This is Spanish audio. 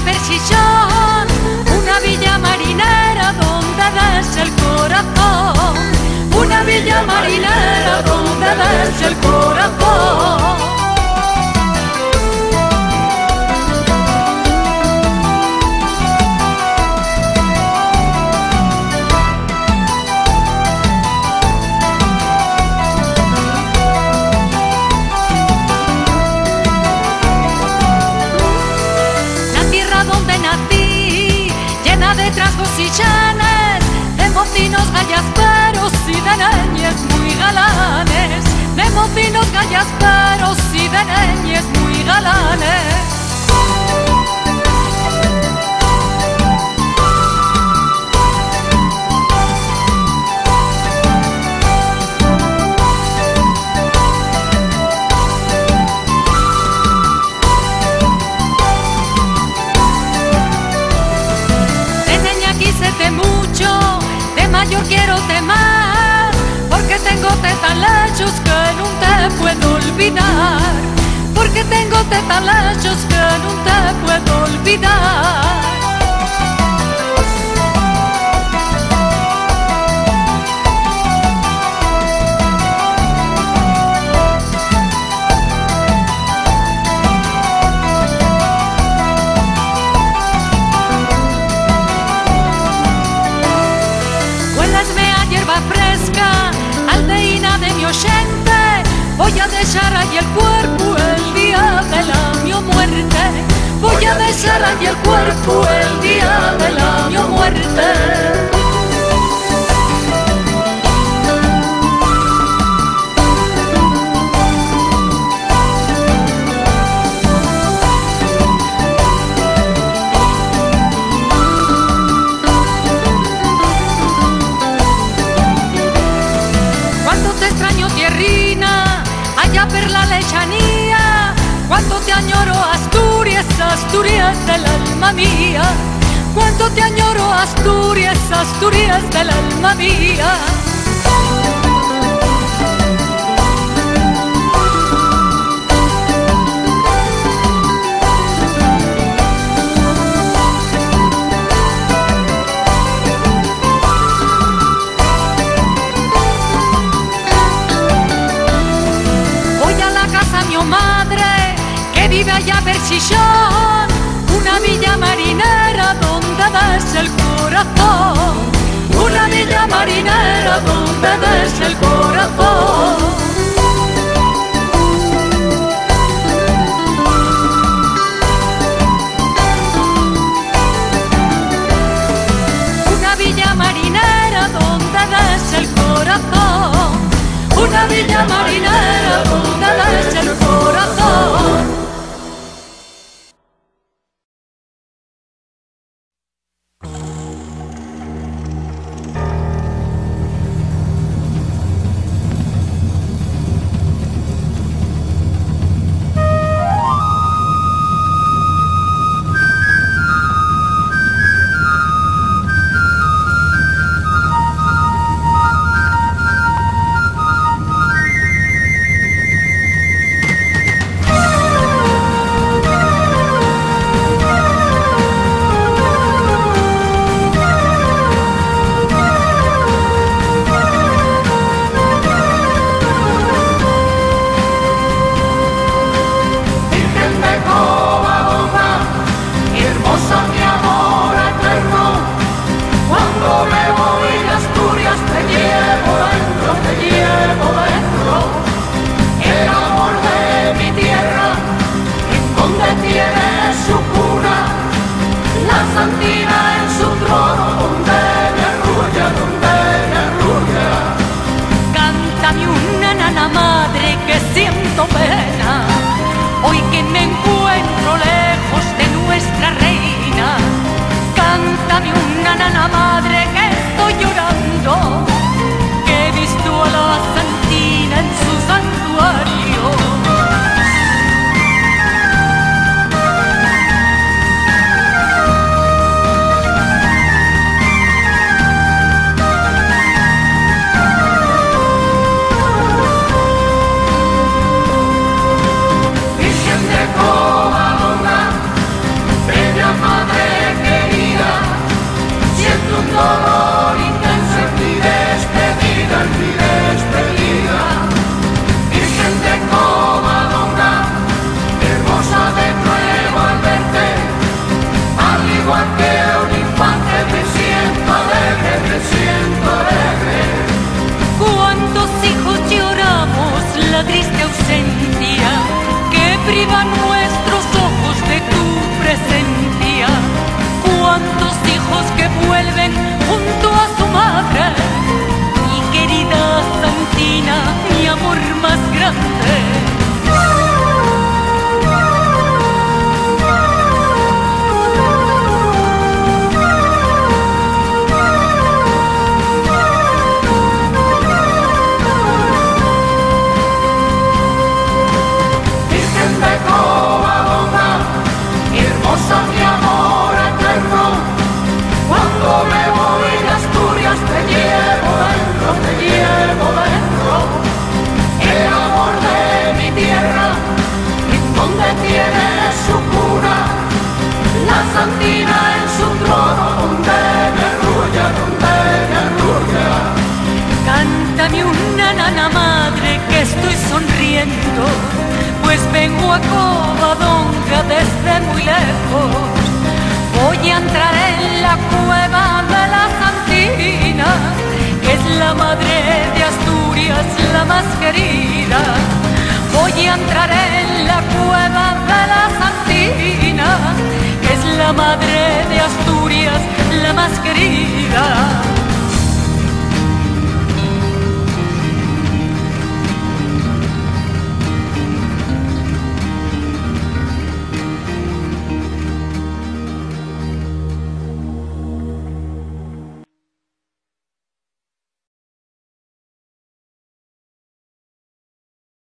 Persillón, una villa marinera donde des el corazón, una villa marinera donde des el corazón. De trasgos y llanes, de mocinos gallasperos y de neñes muy galanes, de mocinos gallasperos y de neñes muy galanes. Mucho, de mayor quiero más, porque tengo tan lechos que no te puedo olvidar, porque tengo tan lechos que no te puedo olvidar. Fresca, aldeína de mi oyente, voy a dejar ahí el cuerpo el día de la mi muerte, voy a dejar ahí el cuerpo el día de la mi muerte. Allá per la lejanía, cuánto te añoro Asturias, Asturias del alma mía, cuánto te añoro Asturias, Asturias del alma mía. Madre que vive allá Persillón, una villa marinera donde des el corazón, una villa marinera donde des el corazón. Una villa marinera donde des el corazón, una villa marinera donde des el corazón. pues vengo a Covadonga desde muy lejos. Voy a entrar en la cueva de la Santina, que es la madre de Asturias, la más querida. Voy a entrar en la cueva de la Santina, que es la madre de Asturias, la más querida.